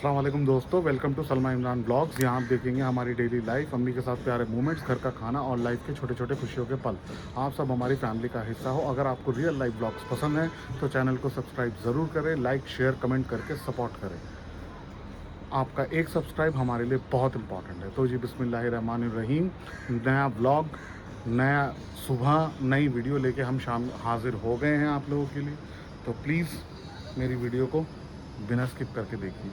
अस्सलाम वालेकुम दोस्तों, welcome to Salma Imran blogs. यहाँ आप देखेंगे हमारी डेली लाइफ, अम्मी के साथ प्यारे मोमेंट्स, घर का खाना और लाइफ के छोटे छोटे खुशियों के पल। आप सब हमारी फैमिली का हिस्सा हो। अगर आपको रियल लाइफ ब्लॉग्स पसंद हैं तो चैनल को सब्सक्राइब ज़रूर करें, लाइक शेयर कमेंट करके सपोर्ट करें। आपका एक सब्सक्राइब हमारे लिए बहुत इंपॉर्टेंट है। तो जी बिस्मिल्लाहिर्रहमानिर्रहीम, नया ब्लॉग, नया सुबह, नई वीडियो लेके हम शाम हाजिर हो गए हैं आप लोगों के लिए। तो प्लीज़ मेरी वीडियो को बिना स्किप करके देखिए।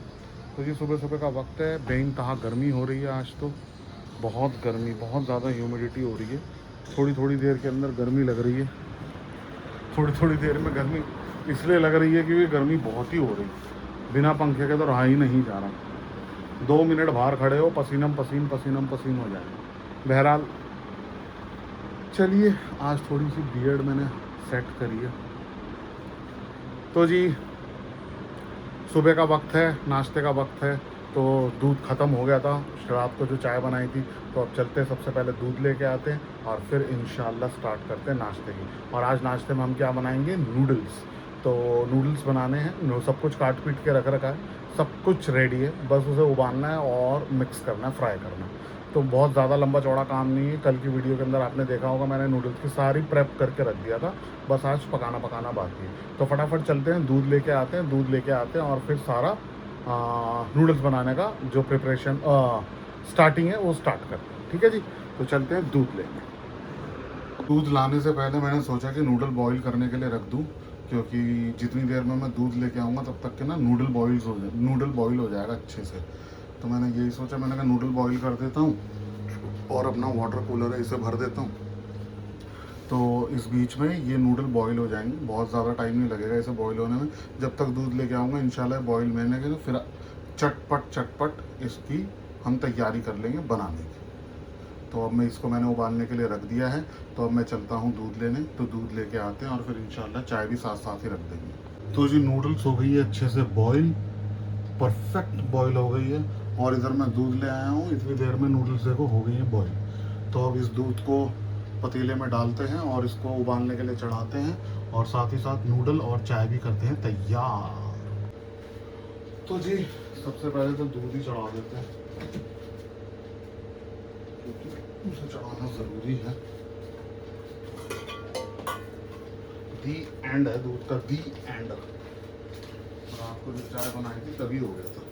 तो ये सुबह सुबह का वक्त है, बेइंतहा गर्मी हो रही है आज तो, बहुत गर्मी, बहुत ज़्यादा ह्यूमिडिटी हो रही है। थोड़ी थोड़ी देर के अंदर गर्मी लग रही है, थोड़ी थोड़ी देर में गर्मी इसलिए लग रही है क्योंकि गर्मी बहुत ही हो रही है। बिना पंखे के तो रहा ही नहीं जा रहा। 2 मिनट बाहर खड़े हो, पसीनम पसीन हो जाए। बहरहाल चलिए, आज थोड़ी सी बियर्ड मैंने सेट करी है। तो जी सुबह का वक्त है, नाश्ते का वक्त है। तो दूध ख़त्म हो गया था, रात को जो चाय बनाई थी। तो अब चलते हैं, सबसे पहले दूध लेके आते हैं और फिर इंशाल्लाह स्टार्ट करते हैं नाश्ते की। और आज नाश्ते में हम क्या बनाएंगे? नूडल्स। तो नूडल्स बनाने हैं, सब कुछ काट पीट के रख रखा है, सब कुछ रेडी है, बस उसे उबालना है और मिक्स करना है, फ्राई करना है। तो बहुत ज़्यादा लंबा चौड़ा काम नहीं है। कल की वीडियो के अंदर आपने देखा होगा, मैंने नूडल्स की सारी प्रेप करके रख दिया था, बस आज पकाना बाकी है। तो फटाफट चलते हैं, दूध लेके आते हैं और फिर सारा नूडल्स बनाने का जो प्रिपरेशन स्टार्टिंग है वो स्टार्ट करते हैं। ठीक है जी, तो चलते हैं दूध लेके। दूध लाने से पहले मैंने सोचा कि नूडल बॉईल करने के लिए रख दूं, क्योंकि जितनी देर में मैं दूध लेके आऊँगा तब तक के ना नूडल बॉईल हो जाएगा अच्छे से। तो मैंने यही सोचा, मैंने कहा नूडल बॉईल कर देता हूँ और अपना वाटर कूलर है इसे भर देता हूँ। तो इस बीच में ये नूडल बॉईल हो जाएंगे, बहुत ज़्यादा टाइम नहीं लगेगा इसे बॉईल होने में। जब तक दूध लेके आऊँगा इंशाल्लाह बॉईल मैंने के, तो फिर चटपट इसकी हम तैयारी कर लेंगे बनाने की। तो अब मैंने उबालने के लिए रख दिया है। तो अब मैं चलता हूँ दूध लेने, तो दूध लेके आते हैं और फिर इंशाल्लाह चाय भी साथ साथ ही रख देंगे। तो जी नूडल्स हो गई है अच्छे से बॉईल, परफेक्ट बॉईल हो गई है। और इधर मैं दूध ले आया हूँ, इतनी देर में नूडल्स देखो हो गई है बॉईल। तो अब इस दूध को पतीले में डालते हैं और इसको उबालने के लिए चढ़ाते हैं, और साथ ही साथ नूडल और चाय भी करते हैं तैयार। तो जी सबसे पहले तो दूध ही चढ़ा देते हैं, क्योंकि उसे चढ़ाना ज़रूरी है। दी एंड है दूध का, दी एंड। और आपको जो चाय बनाई थी तभी हो गया था।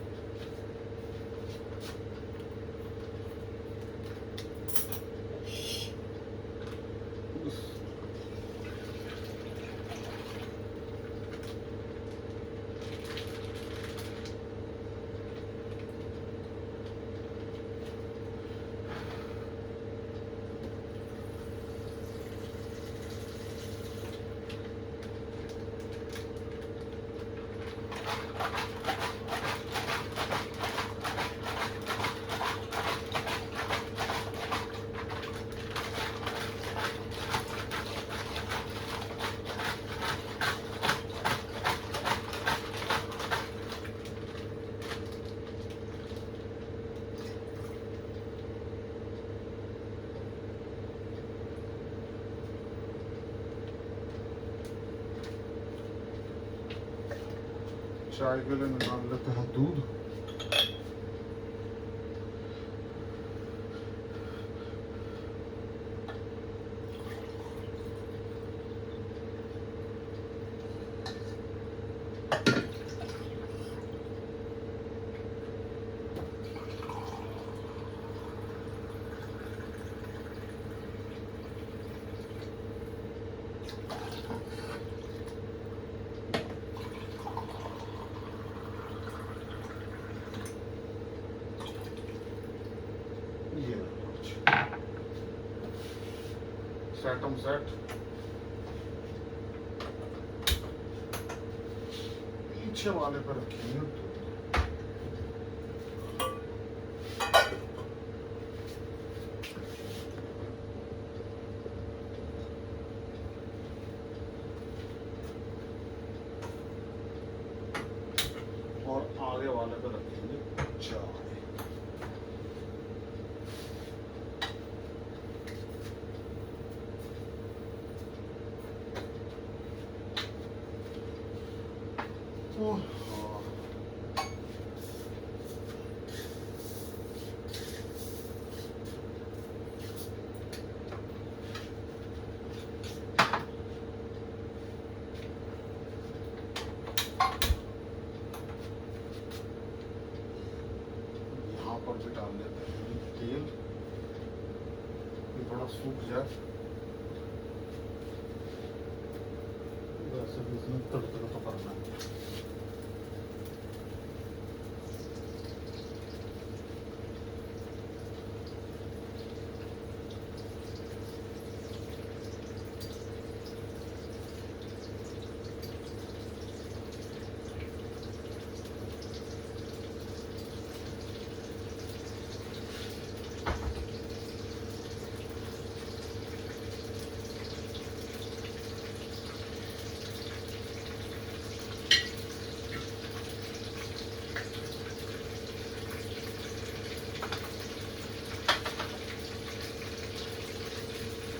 चाय के लिए निकाल लेते हैं दूध। सेट पीछे वाले पर रखेंगे। और आगे वाले पर रखेंगे चाय। यहाँ पर भी डाल देते हैं तेल, ये थोड़ा सूख जाए। वैसे भी इसमें तड़का तो करना है।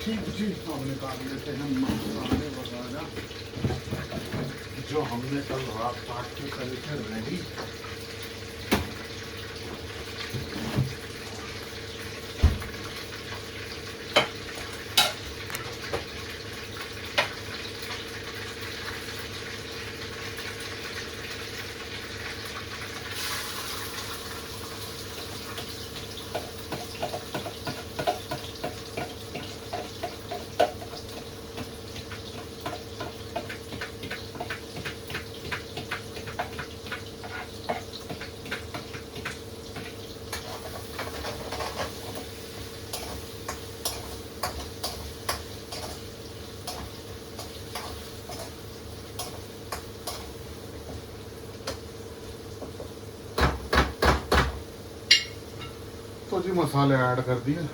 ठीक जी, अब निकाल लेते हैं मसाले वगैरह जो हमने कल रात काट के करे थे रेडी। तो जी मसाले ऐड कर दिए।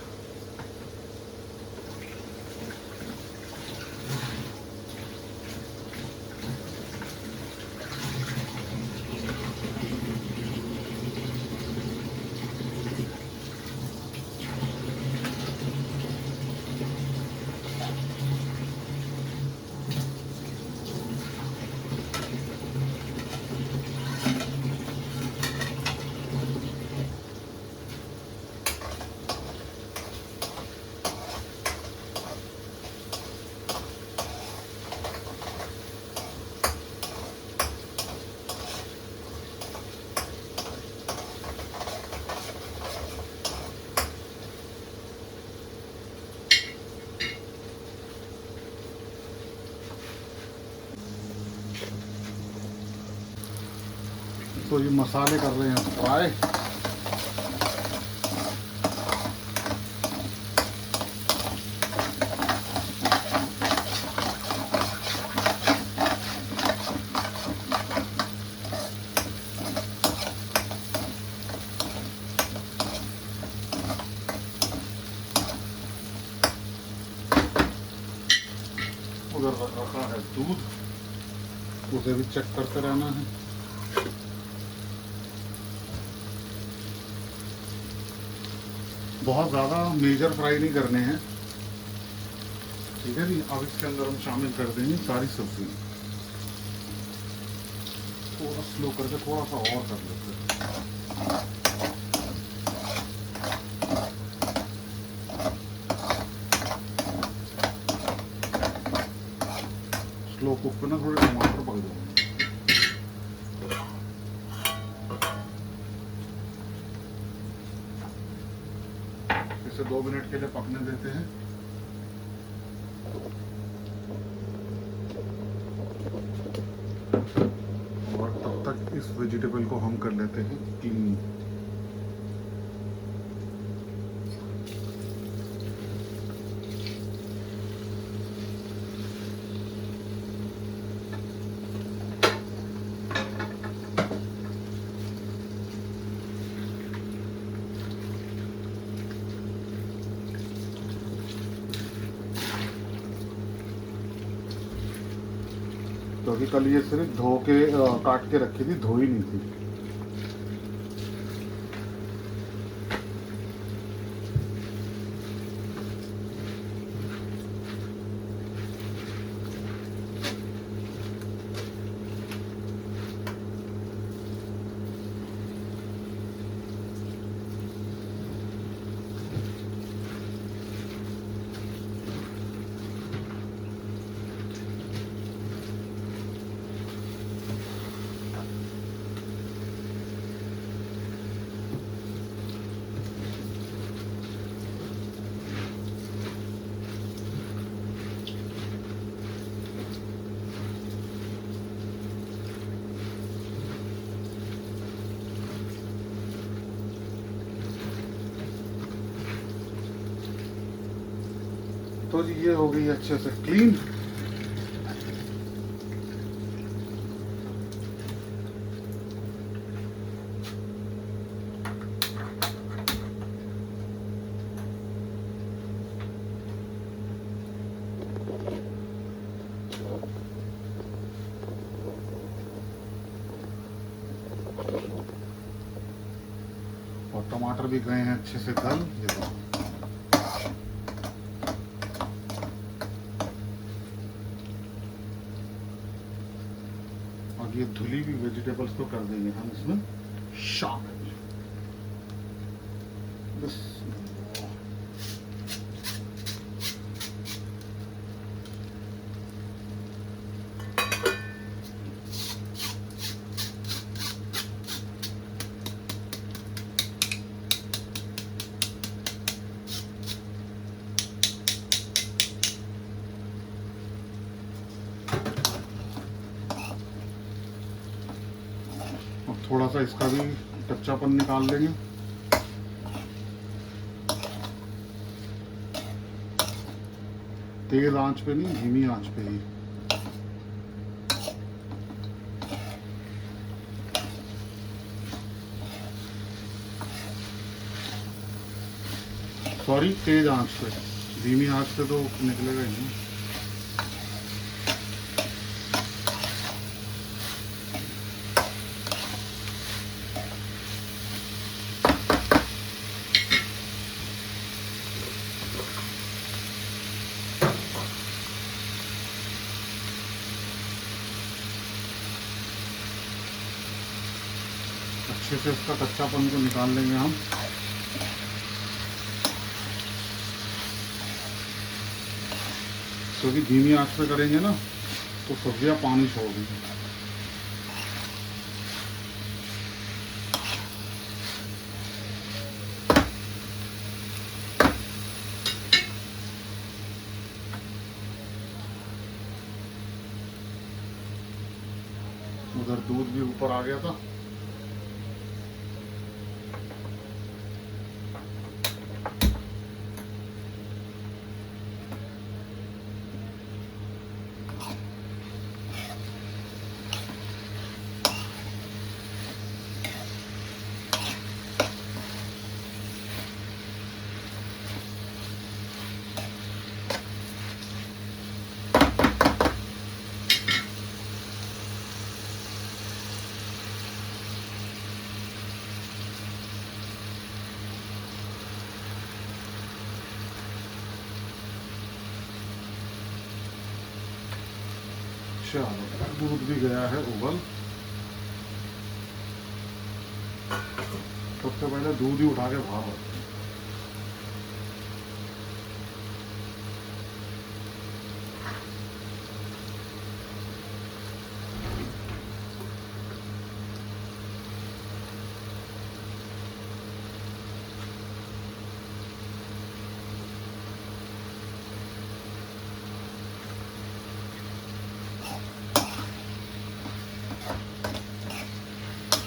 तो ये मसाले कर रहे हैं फ्राई। उधर रखा है दूध, उसे भी चेक करते रहना है। बहुत ज़्यादा मेजर फ्राई नहीं करने हैं, ठीक है जी। अब इसके अंदर हम शामिल कर देंगे सारी सब्जी। थोड़ा स्लो करके थोड़ा सा और कर लेते हैं। स्लो कुक पे ना थोड़े टमाटर पक जाएंगे। इसे 2 मिनट के लिए पकने देते हैं। और तब तक इस वेजिटेबल को हम कर लेते हैं क्लीन। क्योंकि कल ये सिर्फ धो के काट के रखी थी, धोई नहीं थी। तो जी ये हो गई अच्छे से क्लीन। और टमाटर भी गए हैं अच्छे से गल। ये देखो और ये धुली हुई वेजिटेबल्स को कर देंगे हम इसमें शामिल। बस थोड़ा सा इसका भी कच्चापन निकाल लेंगे। तेज आंच पे नहीं, धीमी आंच पे ही। सॉरी, तेज आंच पे, धीमी आंच पे तो निकलेगा ही नहीं। अच्छे से इसका कच्चापन को निकाल लेंगे हम। क्योंकि धीमी आंच पे करेंगे ना तो सब्जियां पानी छोड़ देंगी। उधर दूध भी ऊपर आ गया था। चलो, दूध भी गया है उबल। सबसे पहले दूध ही उठा के बाहर रखते हैं।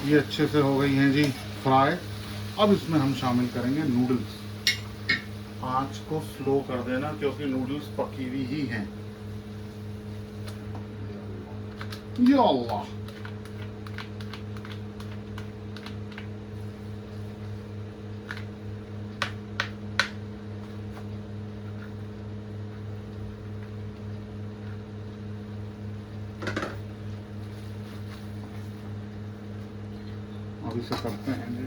ये अच्छे से हो गई हैं जी फ्राई। अब इसमें हम शामिल करेंगे नूडल्स। आंच को स्लो कर देना क्योंकि नूडल्स पकी हुई ही हैं। या अल्लाह, अब इसे करते हैं जी।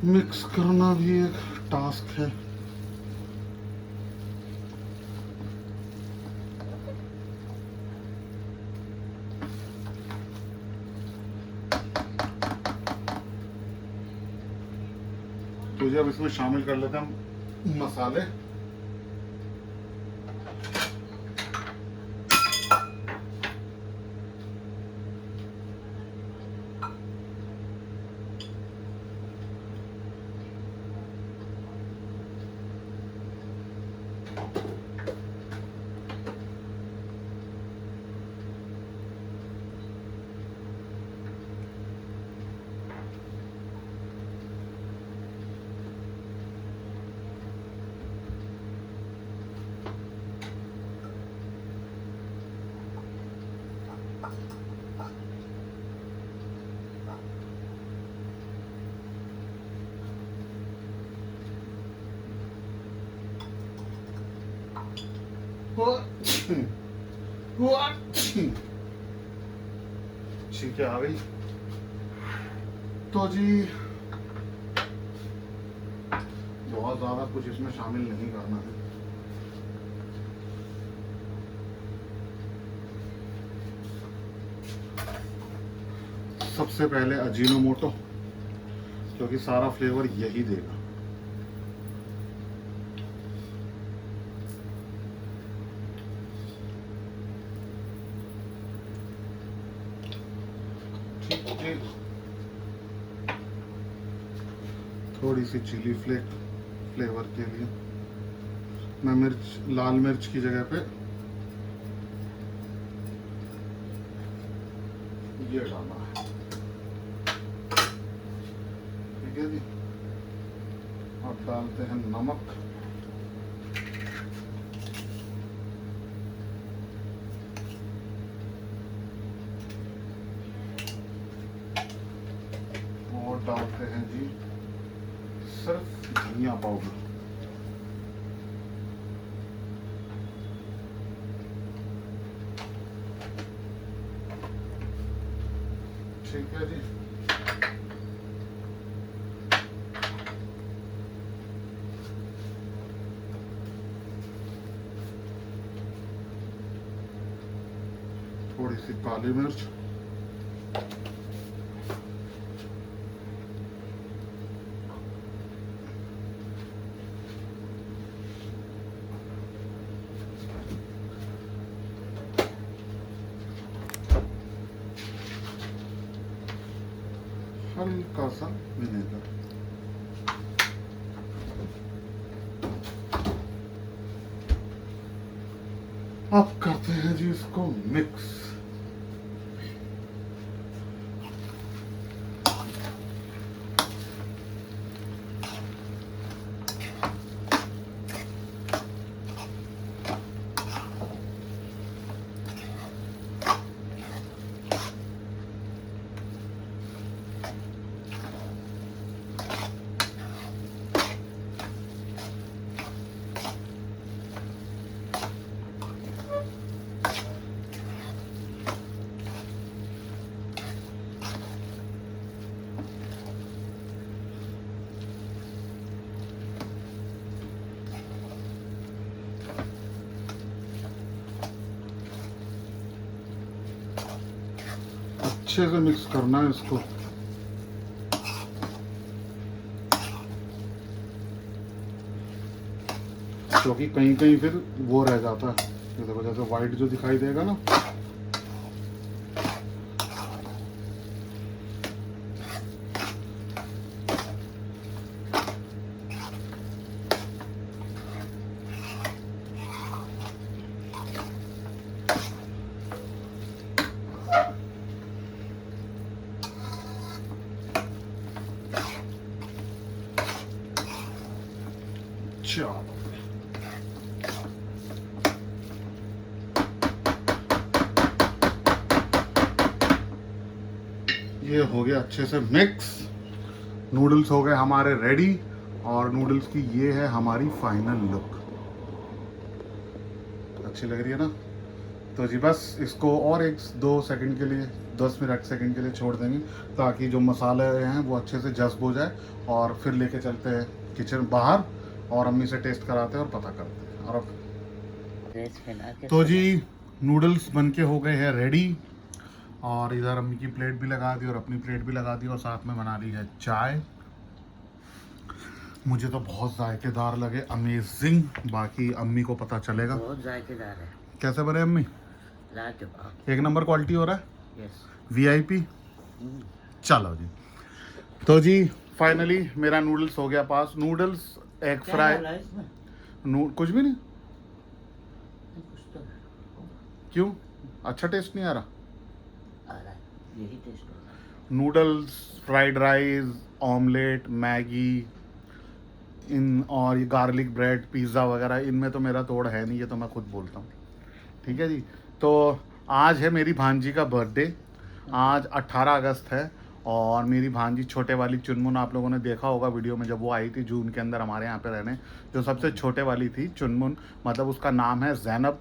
मिक्स करना भी एक टास्क है। तो जी अब इसमें शामिल कर लेते हैं हम मसाले। ठीक है, आ गई। तो जी बहुत ज़्यादा कुछ इसमें शामिल नहीं करना है। सबसे पहले अजीनोमोटो, क्योंकि सारा फ्लेवर यही देगा। थोड़ी सी चिली फ्लेवर के लिए मैं लाल मिर्च की जगह पे ये डाला है। ठीक है जी। अब डालते हैं नमक। और डालते हैं जी सिर्फ धनिया पाउडर। ठीक है जी। थोड़ी सी काली मिर्च, हल्का सा विनेगर। अब करते हैं जी इसको मिक्स। अच्छे से मिक्स करना है इसको। क्योंकि कहीं कहीं फिर वो रह जाता है, ये देखो जैसे वाइट जो दिखाई देगा ना, चलो ये हो गया अच्छे से मिक्स। नूडल्स हो गए हमारे रेडी, और नूडल्स की ये है हमारी फाइनल लुक। अच्छी लग रही है ना? तो जी बस इसको और 1-2 सेकंड के लिए, 10 मिनट सेकंड के लिए छोड़ देंगे, ताकि जो मसाले हैं वो अच्छे से जज्ब हो जाए, और फिर लेके चलते हैं किचन बाहर और अम्मी से टेस्ट कराते हैं और पता करते हैं। और अब तो जी नूडल्स बनके हो गए हैं रेडी, और इधर अम्मी की प्लेट भी लगा दी और अपनी प्लेट भी लगा दी, और साथ में बना ली है चाय। मुझे तो बहुत जायकेदार लगे, अमेजिंग। बाकी अम्मी को पता चलेगा। बहुत जायकेदार है। कैसे बने अम्मी? लाजवाब। एक नंबर क्वालिटी हो रहा है, यस। वीआईपी। चलो जी, तो जी फाइनली मेरा नूडल्स हो गया पास। नूडल्स, एग क्या फ्राई, डाला है इसमें? कुछ भी नहीं। कुछ तो क्यों, अच्छा टेस्ट नहीं आ रहा? आ रहा है, यही टेस्ट होता है। Noodles, fried rice, omelette, Maggi, इन और ये गार्लिक ब्रेड, पिज़्ज़ा वगैरह, इनमें तो मेरा तोड़ है नहीं, ये तो मैं खुद बोलता हूँ। ठीक है जी। तो आज है मेरी भांजी का बर्थडे। आज 18 अगस्त है और मेरी भांजी छोटे वाली चुनमुन, आप लोगों ने देखा होगा वीडियो में जब वो आई थी जून के अंदर हमारे यहाँ पे रहने, जो सबसे छोटे वाली थी चुनमुन, मतलब उसका नाम है जैनब।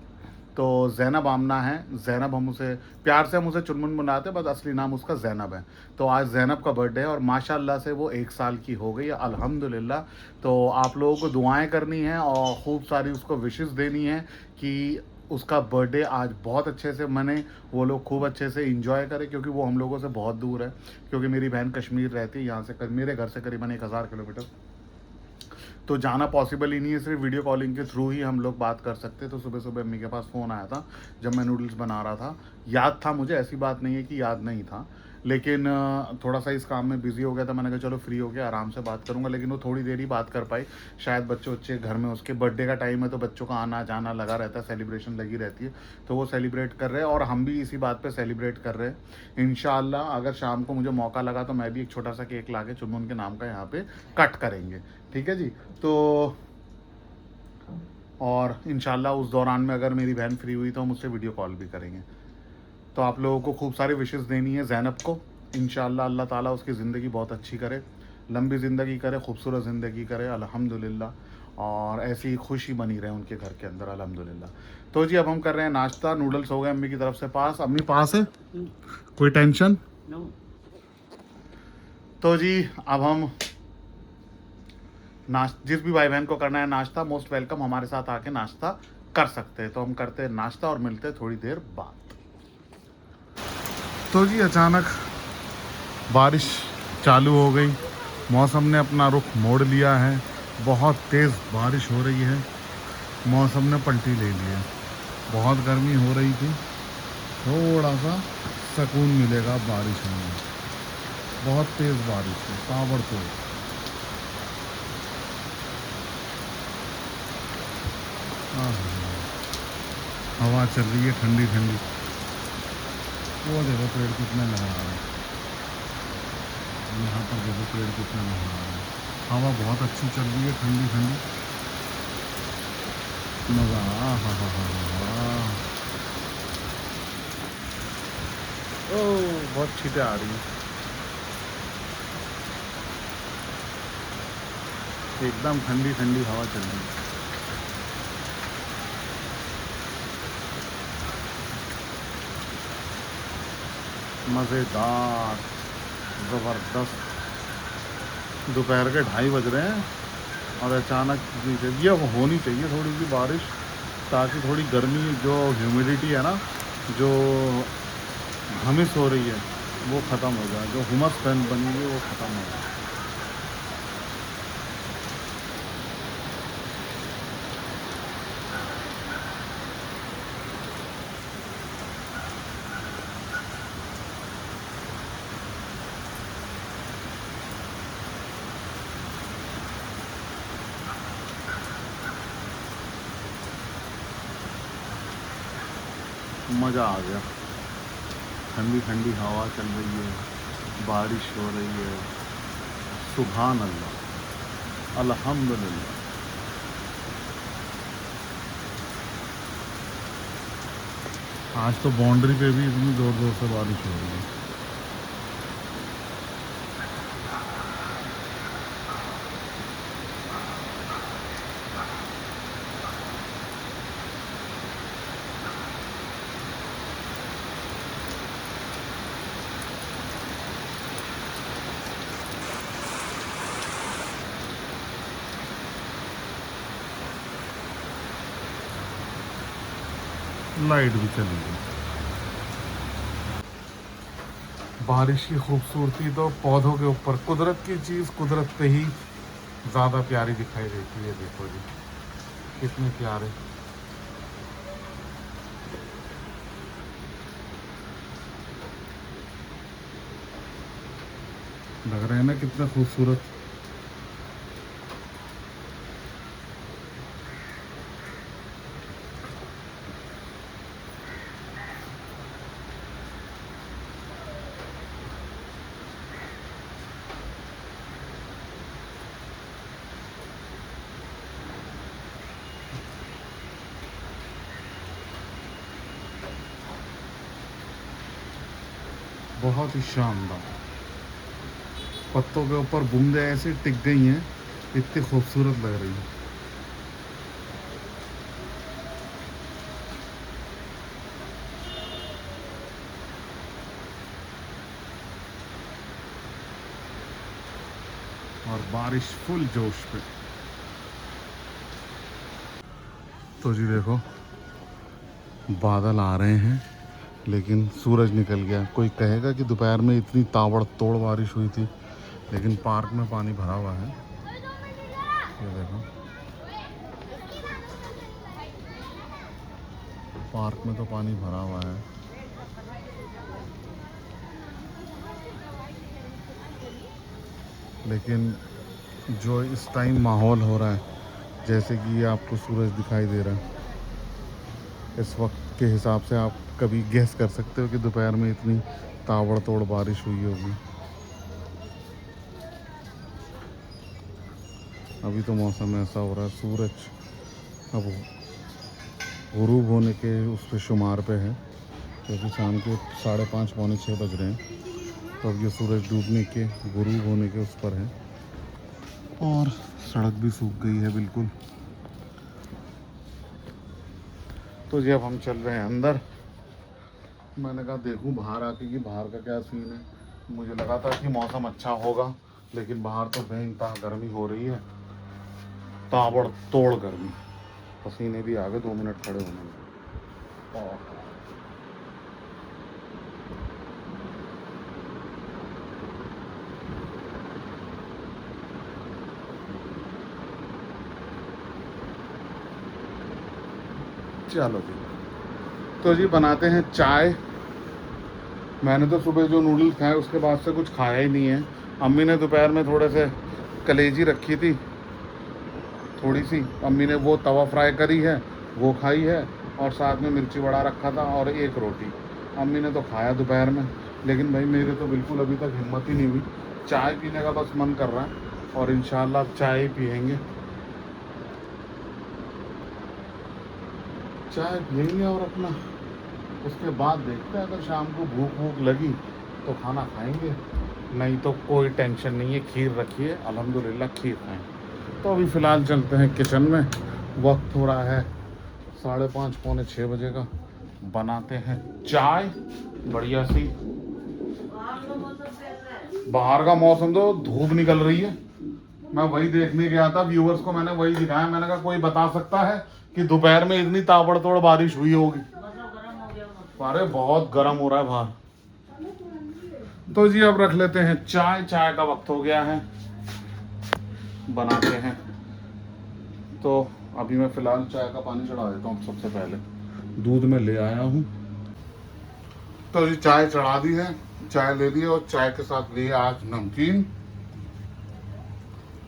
तो जैनब आमना है, जैनब हम उसे प्यार से हम उसे चुनमुन बुलाते हैं, बस असली नाम उसका जैनब है। तो आज जैनब का बर्थडे है और माशाल्लाह से वो 1 साल की हो गई है, अल्हम्दुलिल्लाह। तो आप लोगों को दुआएं करनी है और खूब सारी उसको विशेस देनी है कि उसका बर्थडे आज बहुत अच्छे से मने, वो लोग खूब अच्छे से इंजॉय करें, क्योंकि वो हम लोगों से बहुत दूर है। क्योंकि मेरी बहन कश्मीर रहती है, यहाँ से मेरे घर से करीबन 1000 किलोमीटर, तो जाना पॉसिबल ही नहीं है। सिर्फ वीडियो कॉलिंग के थ्रू ही हम लोग बात कर सकते। तो सुबह सुबह अम्मी के पास फ़ोन आया था जब मैं नूडल्स बना रहा था। याद था मुझे, ऐसी बात नहीं है कि याद नहीं था, लेकिन थोड़ा सा इस काम में बिजी हो गया था। मैंने कहा चलो फ्री हो गया आराम से बात करूंगा, लेकिन वो थोड़ी देर ही बात कर पाई। शायद बच्चे घर में, उसके बर्थडे का टाइम है तो बच्चों का आना जाना लगा रहता है, सेलिब्रेशन लगी रहती है। तो वो सेलिब्रेट कर रहे हैं और हम भी इसी बात पे सेलिब्रेट कर रहे हैं। इंशाल्लाह अगर शाम को मुझे मौका लगा तो मैं भी एक छोटा सा केक ला के चुनमुन के नाम का यहाँ पे कट करेंगे। ठीक है जी। तो और इंशाल्लाह उस दौरान में अगर मेरी बहन फ्री हुई तो हम उससे वीडियो कॉल भी करेंगे। तो आप लोगों को खूब सारी विशेस देनी है ज़ैनब को। इंशाल्लाह अल्लाह ताला उसकी ज़िंदगी बहुत अच्छी करे, लंबी ज़िंदगी करे, खूबसूरत ज़िंदगी करे अल्हम्दुलिल्लाह, और ऐसी ही खुशी बनी रहे उनके घर के अंदर अल्हम्दुलिल्लाह। तो जी अब हम कर रहे हैं नाश्ता। नूडल्स हो गए अम्मी की तरफ से पास। अम्मी पास है, कोई टेंशन? नो। तो जी अब हम जिस भी भाई बहन को करना है नाश्ता, मोस्ट वेलकम, हमारे साथ आके नाश्ता कर सकते हैं। तो हम करते हैं नाश्ता और मिलते हैं थोड़ी देर बाद। तो जी अचानक बारिश चालू हो गई, मौसम ने अपना रुख मोड़ लिया है, बहुत तेज़ बारिश हो रही है, मौसम ने पलटी ले ली है। बहुत गर्मी हो रही थी, थोड़ा सा सुकून मिलेगा बारिश में। बहुत तेज़ बारिश है, ताबड़तोड़। हवा चल रही है ठंडी ठंडी। वो देखो पेड़ कितने लगा रहे हैं, यहाँ पर देखो पेड़ कितने लगा रहे हैं। हवा बहुत अच्छी चल रही है, ठंडी ठंडी, मज़ा। हा। ओह बहुत छींटे आ रही हैं, एकदम ठंडी ठंडी हवा चल रही है। मज़ेदार, ज़बरदस्त। दोपहर के 2:30 बज रहे हैं और अचानक ये होनी चाहिए थोड़ी सी बारिश, ताकि थोड़ी गर्मी, जो ह्यूमिडिटी है ना, जो घमिस हो रही है, वो ख़त्म हो जाए, जो हुमस बनी हुई है वो ख़त्म हो जाए। मज़ा आ गया, ठंडी ठंडी हवा चल रही है, बारिश हो रही है, सुभान अल्लाह, अल्हम्दुलिल्लाह। आज तो बाउंड्री पे भी इतनी ज़ोर ज़ोर से बारिश हो रही है। लाइट भी चली गई। बारिश की खूबसूरती तो पौधों के ऊपर, कुदरत की चीज़ कुदरत पे ही ज़्यादा प्यारी दिखाई देती है। देखो जी कितने प्यारे। लग रहे हैं ना कितना खूबसूरत। बहुत ही शानदार। पत्तों के ऊपर बूंदे ऐसे टिक गई हैं, इतनी खूबसूरत लग रही है। और बारिश फुल जोश पे। तो जी देखो बादल आ रहे हैं लेकिन सूरज निकल गया। कोई कहेगा कि दोपहर में इतनी ताबड़तोड़ बारिश हुई थी, लेकिन पार्क में पानी भरा हुआ है। ये देखो पार्क में तो पानी भरा हुआ है। लेकिन जो इस टाइम माहौल हो रहा है, जैसे कि ये आपको सूरज दिखाई दे रहा है, इस वक्त के हिसाब से आप कभी गेस कर सकते हो कि दोपहर में इतनी ताबड़तोड़ बारिश हुई होगी। अभी तो मौसम ऐसा हो रहा है, सूरज अब गुरूब होने के उस पे शुमार पे है, क्योंकि शाम के 5:30 पौने 6 बज रहे हैं। तो अब ये सूरज डूबने के, गुरूब होने के उस पर है। और सड़क भी सूख गई है बिल्कुल। तो जी अब हम चल रहे हैं अंदर। मैंने कहा देखूं बाहर आके कि बाहर का क्या सीन है। मुझे लगा था कि मौसम अच्छा होगा, लेकिन बाहर तो बेइंतहा गर्मी हो रही है, ताबड़तोड़ गर्मी। पसीने भी आ गए 2 मिनट खड़े होने में। चलो जी, तो जी बनाते हैं चाय। मैंने तो सुबह जो नूडल्स खाए उसके बाद से कुछ खाया ही नहीं है। अम्मी ने दोपहर में थोड़े से कलेजी रखी थी, थोड़ी सी। अम्मी ने वो तवा फ्राई करी है, वो खाई है, और साथ में मिर्ची वड़ा रखा था और एक रोटी। अम्मी ने तो खाया दोपहर में, लेकिन भाई मेरे तो बिल्कुल अभी तक हिम्मत ही नहीं हुई। चाय पीने का बस मन कर रहा है, और इंशाल्लाह अब चाय ही पियेंगे। चाय पियेंगे और अपना उसके बाद देखते हैं, अगर शाम को भूख वूख लगी तो खाना खाएंगे, नहीं तो कोई टेंशन नहीं है। खीर रखी है, अल्हम्दुलिल्लाह खीर खाएं। तो अभी फ़िलहाल चलते हैं किचन में। वक्त हो रहा है 5:30 पौने 6 बजे का। बनाते हैं चाय बढ़िया सी। बाहर का मौसम तो धूप निकल रही है। मैं वही देखने गया था, व्यूअर्स को मैंने वही दिखाया। मैंने कहा कोई बता सकता है कि दोपहर में इतनी ताबड़तोड़ बारिश हुई होगी। अरे बहुत गर्म हो रहा है बाहर। तो जी अब रख लेते हैं चाय। चाय का वक्त हो गया है, बनाते हैं। तो अभी मैं फ़िलहाल चाय का पानी चढ़ा देता हूँ। सबसे पहले दूध में ले आया हूँ। तो जी चाय चढ़ा दी है, चाय ले ली, और चाय के साथ लिए आज नमकीन।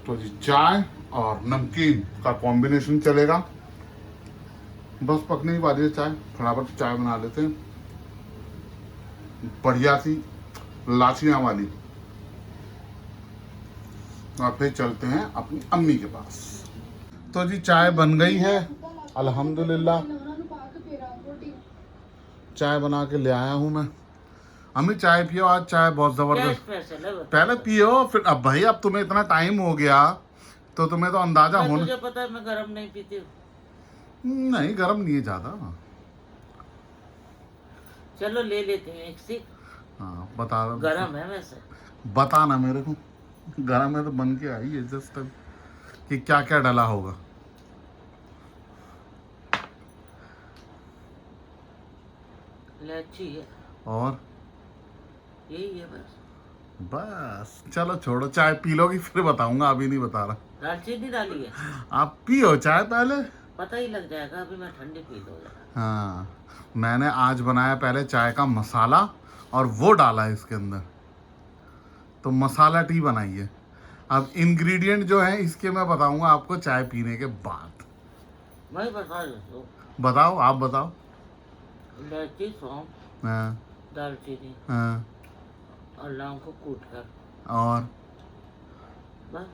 तो जी चाय और नमकीन का कॉम्बिनेशन चलेगा। बस पकने ही वाली है चाय, फटाफट चाय बना लेते हैं बढ़िया सी लाचियाँ वाली, और फिर चलते हैं अपनी अम्मी के पास। तो जी चाय बन गई है अल्हम्दुलिल्लाह। चाय बना के ले आया हूँ मैं। अम्मी चाय पियो, आज चाय बहुत जबरदस्त। पहले पियो फिर। अब भाई अब तुम्हें इतना टाइम हो गया तो तुम्हें तो अंदाजा होना। तुझे पता है मैं गरम नहीं पीती हूँ। नहीं गरम नहीं है ज्यादा। चलो ले लेते हैं एक सिप। हाँ बता। गरम है वैसे। बता ना मेरे को, गरम है तो बन के आई है जस्ट अब, कि क्या क्या डाला होगा। इलायची है और यही है बस। बस चलो छोड़ो, चाय पी लोगी फिर बताऊंगा, अभी नहीं बता रहा। दालचीनी डाली है, आप पियो चाय पहले। पता ही लग जाएगा, अभी मैं ठंडी पी लूंगा। हाँ, मैंने आज बनाया पहले चाय का मसाला और वो डाला इसके अंदर, तो मसाला टी बनाई है। अब इंग्रेडिएंट जो है इसके मैं बताऊंगा आपको चाय पीने के बाद। मैं बता देता हूँ। बताओ, आप बताओ। इलायची, सौंफ, हाँ दालचीनी हाँ। और लौंग को कूट कर, और बस।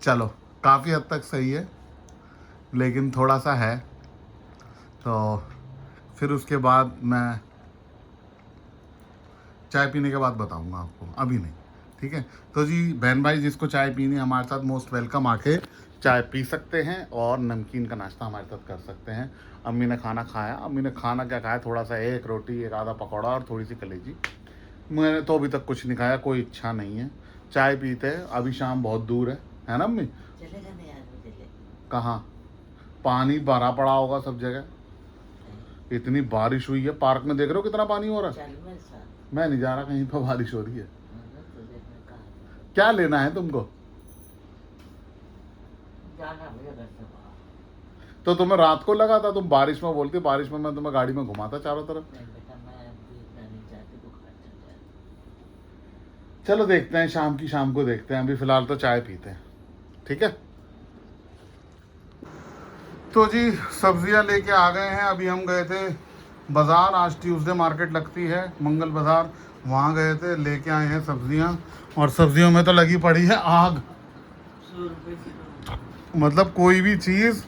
चलो, काफ़ी हद तक सही है, लेकिन थोड़ा सा है, तो फिर उसके बाद मैं चाय पीने के बाद बताऊंगा आपको, अभी नहीं। ठीक है, तो जी बहन भाई जिसको चाय पीनी है हमारे साथ मोस्ट वेलकम, आके चाय पी सकते हैं और नमकीन का नाश्ता हमारे साथ कर सकते हैं। अम्मी ने खाना खाया, अम्मी ने खाना क्या खाया, थोड़ा सा एक रोटी, एक आधा पकौड़ा और थोड़ी सी कलेजी। मैंने तो अभी तक कुछ नहीं खाया, कोई इच्छा नहीं है। चाय पीते हैं, अभी शाम बहुत दूर है ना अम्मी? चलेगा नहीं आज मुझे ले। कहाँ? पानी भरा पड़ा होगा सब जगह, इतनी बारिश हुई है, पार्क में देख रहे हो कितना पानी हो रहा है। चल मेरे साथ। मैं नहीं जा रहा कहीं पर, बारिश हो रही है। तुझे मैं कहा क्या लेना है तुमको? जाना मुझे घर से बाहर। तो तुम्हें रात को लगा था, तुम बारिश में बोलती, बारिश में मैं तुम्हें गाड़ी में घुमाता चारों तरफ। नहीं बेटा, मैं अभी इतना नहीं चाहती, बुखार चल जाए। चलो देखते हैं, शाम को देखते हैं, अभी फिलहाल तो चाय पीते हैं। ठीक है, तो जी सब्जियां लेके आ गए हैं। अभी हम गए थे बाज़ार, आज ट्यूसडे मार्केट लगती है, मंगल बाज़ार, वहाँ गए थे, लेके आए हैं सब्जियां। और सब्जियों में तो लगी पड़ी है आग, 100 रुपये किलो। मतलब कोई भी चीज़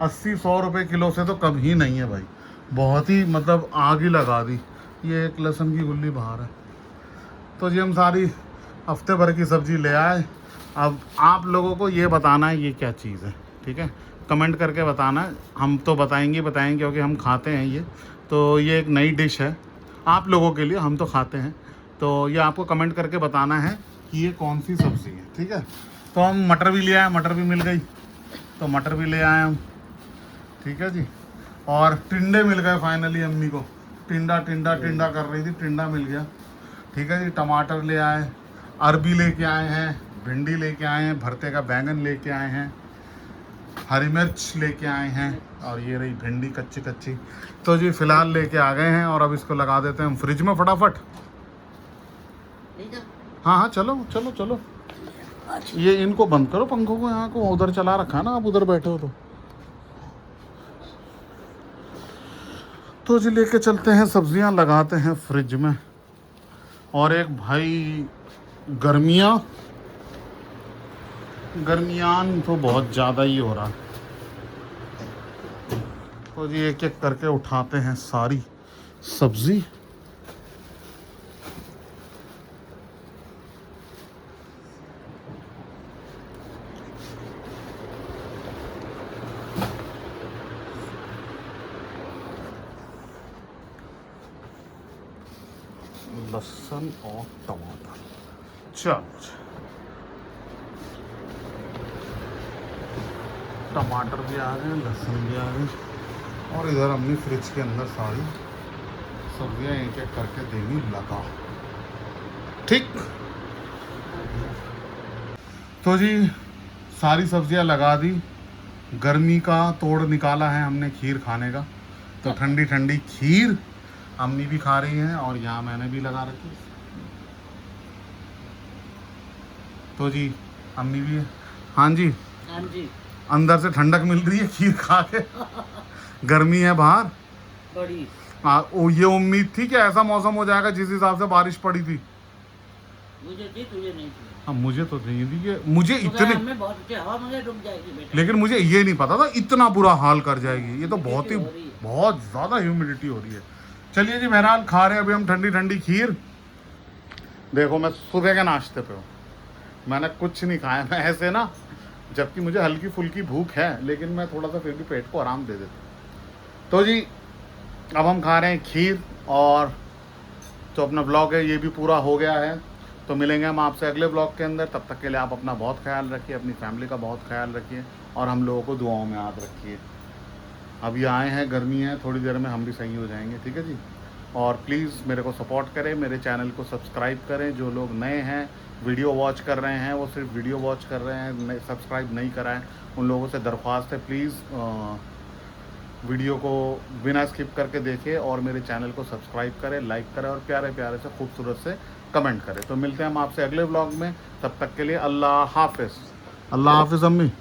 80-100 रुपये किलो से तो कम ही नहीं है भाई, बहुत ही मतलब आग ही लगा दी। ये एक लहसुन की गुल्ली बाहर है। तो जी हम सारी हफ्ते भर की सब्ज़ी ले आए। अब आप लोगों को ये बताना है ये क्या चीज़ है, ठीक है, कमेंट करके बताना है। हम तो बताएंगे क्योंकि हम खाते हैं ये, तो ये एक नई डिश है आप लोगों के लिए, हम तो खाते हैं। तो ये आपको कमेंट करके बताना है कि ये कौन सी सब्ज़ी है, ठीक है। तो हम मटर भी ले आए, मटर भी मिल गई, तो मटर भी ले आए हम, ठीक है जी। और टिंडे मिल गए फाइनली अम्मी को, टिंडा कर रही थी, टिंडा मिल गया, ठीक है जी। टमाटर ले आए, अरबी लेके आए हैं, भिंडी लेके आए हैं, भरते का बैंगन लेके आए हैं, हरी मिर्च लेके आए हैं, और ये रही भिंडी कच्ची। तो जी फिलहाल लेके आ गए हैं, और अब इसको लगा देते हैं हम फ्रिज में फटाफट। ले जाओ। हाँ चलो। ये इनको बंद करो पंखों को, यहाँ को उधर चला रखा है ना, आप उधर बैठे हो तो जी लेके चलते हैं, सब्जियां लगाते हैं फ्रिज में। और एक भाई गर्मियान तो बहुत ज़्यादा ही हो रहा है, तो जी एक एक करके उठाते हैं सारी सब्जी। लहसुन और टमाटर, चलो टमाटर भी आ गए, लहसुन भी आ गए, और इधर हमने फ्रिज के अंदर सारी सब्जियां एक एक करके देनी लगा। ठीक, तो जी सारी सब्जियां लगा दी, गर्मी का तोड़ निकाला है हमने खीर खाने का, तो ठंडी ठंडी खीर अम्मी भी खा रही हैं, और यहाँ मैंने भी लगा रखी। तो जी अम्मी भी, हाँ जी, हाँ जी, अंदर से ठंडक मिल रही है खीर खा के, गर्मी है बाहर। बड़ी। ये उम्मीद थी कि ऐसा मौसम हो जाएगा जिस हिसाब से बारिश पड़ी थी। मुझे थी, तुझे नहीं थी। हाँ मुझे तो नहीं थी, कि मुझे तो इतने, हमें बहुत अच्छी हवा मुझे डूब जाएगी बेटा। लेकिन मुझे ये नहीं पता था इतना बुरा हाल कर जाएगी। ये तो Humidity हो रही है। बहुत ज़्यादा ह्यूमिडिटी हो रही है। चलिए जी बहरहाल खा रहे हैं अभी हम ठंडी ठंडी खीर। देखो मैं सुबह के नाश्ते पे हूँ, मैंने कुछ नहीं खाया, मैं ऐसे ना, जबकि मुझे हल्की फुल्की भूख है, लेकिन मैं थोड़ा सा फिर भी पेट को आराम दे देता हूँ। तो जी अब हम खा रहे हैं खीर, और जो अपना ब्लॉग है ये भी पूरा हो गया है। तो मिलेंगे हम आपसे अगले ब्लॉग के अंदर, तब तक के लिए आप अपना बहुत ख्याल रखिए, अपनी फैमिली का बहुत ख्याल रखिए, और हम लोगों को दुआओं में याद रखिए। अभी आए हैं, गर्मी है, थोड़ी देर में हम भी सही हो जाएंगे, ठीक है जी। और प्लीज़ मेरे को सपोर्ट करें, मेरे चैनल को सब्सक्राइब करें। जो लोग नए हैं, वीडियो वॉच कर रहे हैं, वो सिर्फ वीडियो वॉच कर रहे हैं, सब्सक्राइब नहीं कराएं, उन लोगों से दरख्वास्त है प्लीज़ वीडियो को बिना स्किप करके देखें और मेरे चैनल को सब्सक्राइब करें, लाइक करें और प्यारे प्यारे से खूबसूरत से कमेंट करें। तो मिलते हैं हम आपसे अगले व्लॉग में, तब तक के लिए अल्लाह हाफिज़। अल्लाह हाफिज़ अम्मी।